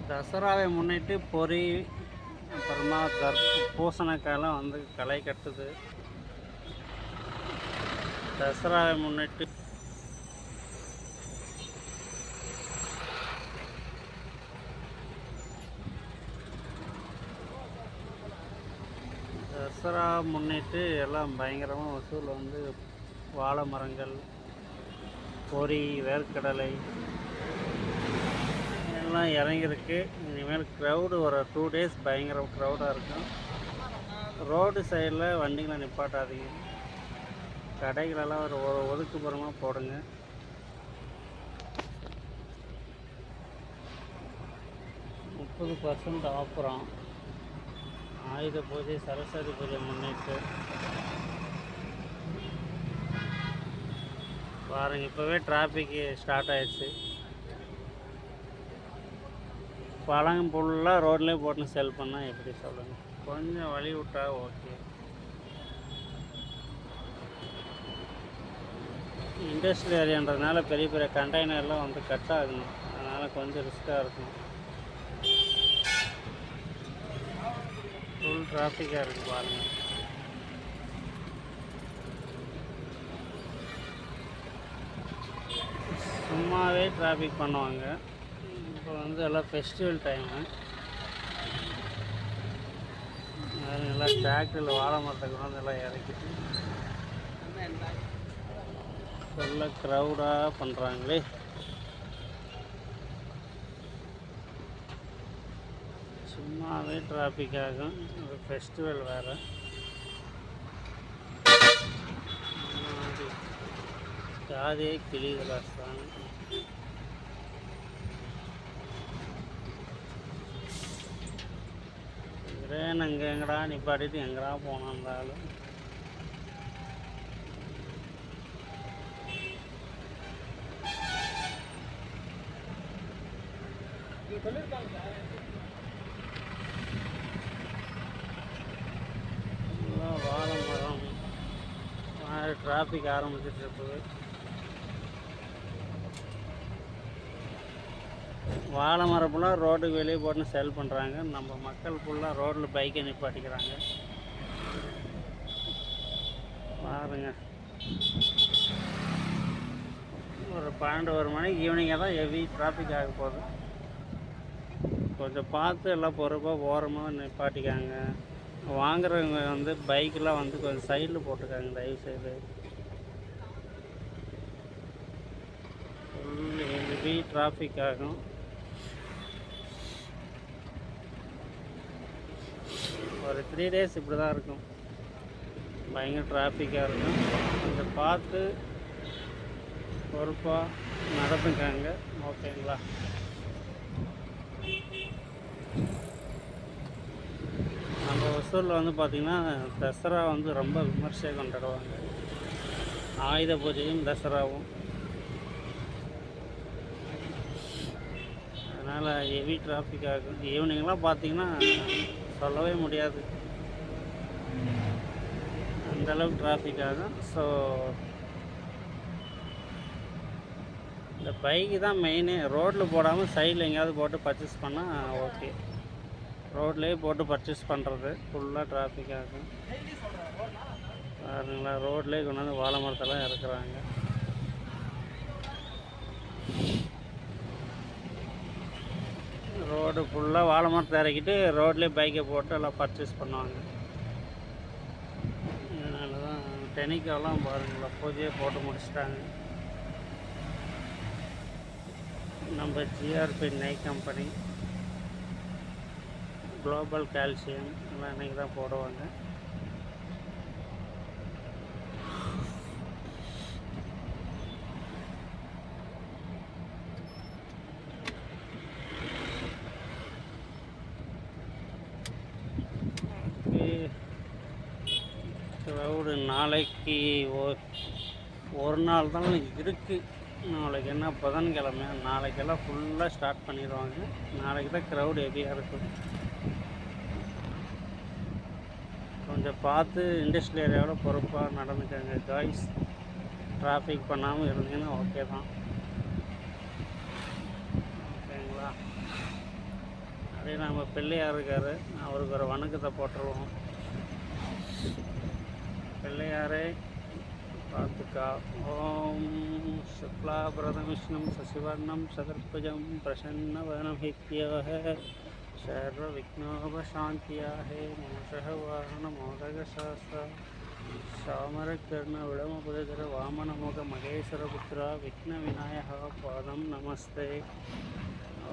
தசராவை முன்னிட்டு பொரி, அப்புறமா பூசணிக்காயெல்லாம் வந்து களை கட்டுது. தசராவை முன்னிட்டு தசரா முன்னிட்டு எல்லாம் பயங்கரமாக வசூல் வந்து வாழை மரங்கள், பொரி, வேர்க்கடலை எல்லாம் இறங்கியிருக்கு. இனிமேல் க்ரௌடு ஒரு 2 days பயங்கர க்ரௌடாக இருக்கும். ரோடு சைடில் வண்டிகளை நிப்பாட்டாதீங்க. கடைகளெல்லாம் ஒரு ஒதுக்குப்புறமாக போடுங்க. %30 ஆஃபராம். ஆயுத பூஜை, சரஸ்வதி பூஜை முன்னிட்டு பாருங்கள், இப்போவே டிராஃபிக்கு ஸ்டார்ட் ஆயிடுச்சு. பழம் ஃபுல்லாக ரோட்லேயே போட்டு செல் பண்ணால் எப்படி சொல்லுங்கள்? கொஞ்சம் வழி விட்டா ஓகே. இண்டஸ்ட்ரியல் ஏரியான்றதுனால பெரிய பெரிய கண்டெய்னர்லாம் வந்து கட் ஆகணும். அதனால் கொஞ்சம் ரிஸ்க்காக இருக்கும். ஃபுல் டிராஃபிக்காக இருக்குது பாருங்கள். சும்மாவே டிராஃபிக் பண்ணுவாங்க. இப்போ வந்து எல்லாம் ஃபெஸ்டிவல் டைமு. எல்லாம் டிராக்டரில் வாழை மரத்தை கொண்டு எல்லாம் இறக்கிட்டு ஃபுல்லாக க்ரௌடாக பண்ணுறாங்களே. சும்மாவே டிராஃபிக் ஆகும். ஒரு ஃபெஸ்டிவல் வேறு. காதே கிளிகளாசான். நாங்கள் எங்கடா நிப்பாட்டிட்டு எங்கடா போனாலும் வாழை மரம் டிராஃபிக் ஆரம்பிச்சிட்டு இருக்குது. வாழை மரம் ஃபுல்லாக ரோட்டுக்கு வெளியே போட்டு செல் பண்ணுறாங்க. நம்ம மக்கள் ஃபுல்லாக ரோட்டில் பைக்கை நிப்பாட்டிக்கிறாங்க பாருங்க. ஒரு 12-1 மணிக்கு ஈவினிங்காக தான் ஹெவி டிராஃபிக் ஆக போகுது. கொஞ்சம் பார்த்து எல்லாம் பொறுப்பாக ஓரமாக நிப்பாட்டிக்காங்க. வாங்குறவங்க வந்து பைக்கெலாம் வந்து கொஞ்சம் சைடில் போட்டுக்காங்க தயவுசெய்து. ஃபுல் ஹெவி டிராஃபிக் ஆகும். ஒரு 3 days இப்படி தான் இருக்கும். பயங்கர டிராஃபிக்காக இருக்கும். கொஞ்சம் பார்த்து பொறுப்பாக நடந்துக்காங்க. ஓகேங்களா? நம்ம ஒசூரில் வந்து பார்த்திங்கன்னா தசரா வந்து ரொம்ப விமர்சையாக கொண்டாடுவாங்க. ஆயுத பூஜையும் தசராவும். அதனால் ஹெவி டிராஃபிக் ஆகும். ஈவினிங்லாம் பார்த்திங்கன்னா சொல்லவே முடியாது, அந்தளவுக்கு டிராஃபிக் ஆகும். ஸோ இந்த பைக்கு தான் மெயினு. ரோட்டில் போடாமல் சைடில் எங்கேயாவது போட்டு பர்ச்சேஸ் பண்ணால் ஓகே. ரோட்லேயே போட்டு பர்ச்சேஸ் பண்ணுறது ஃபுல்லாக டிராஃபிக் ஆகும். பாருங்களா, ரோட்லேயே கொண்டு வந்து வாழை மரத்தெல்லாம் இறக்குறாங்க. ரோடு ஃபுல்லாக வாழை மரத்தை இறக்கிட்டு ரோட்லேயே பைக்கை போட்டு எல்லாம் பர்ச்சேஸ் பண்ணுவாங்க. அதனால தான் டெனிக்காவெலாம் பாருங்களா பூஜையை போட்டு முடிச்சிட்டாங்க. நம்ம ஜிஆர்பி நெய் கம்பெனி, குளோபல் கால்சியம் எல்லாம் இன்றைக்கி தான் போடுவாங்க. க்ரௌடு நாளைக்கு ஒரு நாள் தான் இருக்குது. நாளைக்கு என்ன புதன்கிழமை, நாளைக்கெல்லாம் ஃபுல்லாக ஸ்டார்ட் பண்ணிடுவாங்க. நாளைக்கு தான் க்ரௌடு ஹெவியாக இருக்கும். கொஞ்சம் பார்த்து இண்டஸ்ட்ரியல் ஏரியாவோட பொறுப்பாக நடந்துக்கங்க காய்ஸ். டிராஃபிக் பண்ணாமல் இருந்தீங்கன்னா ஓகே தான். ஓகேங்களா? அப்படியே நம்ம பிள்ளையார் இருக்கார், அவருக்கு ஒரு வணக்கத்தை போட்டுருவோம். பிள்ளையாரே பார்த்துக்கா. ஓம் சுக்லாபரதம் விஷ்ணும் சசிவர்ணம் சதுர்புஜம் பிரசன்னவனமித்யோக சர்வவிக்னோபசாந்தியாஹே மோஷः வாகனமோதகசாஸ்திர சாமரகர்ண விளமபுதர வாமனமுக மகேஸ்வரபுத்திரா விக்ன விநாயகா பாதம் நமஸ்தே.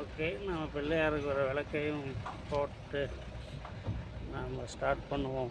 ஓகே, நம்ம பிள்ளையாருக்கு ஒரு விளக்கையும் போட்டு நம்ம ஸ்டார்ட் பண்ணுவோம்.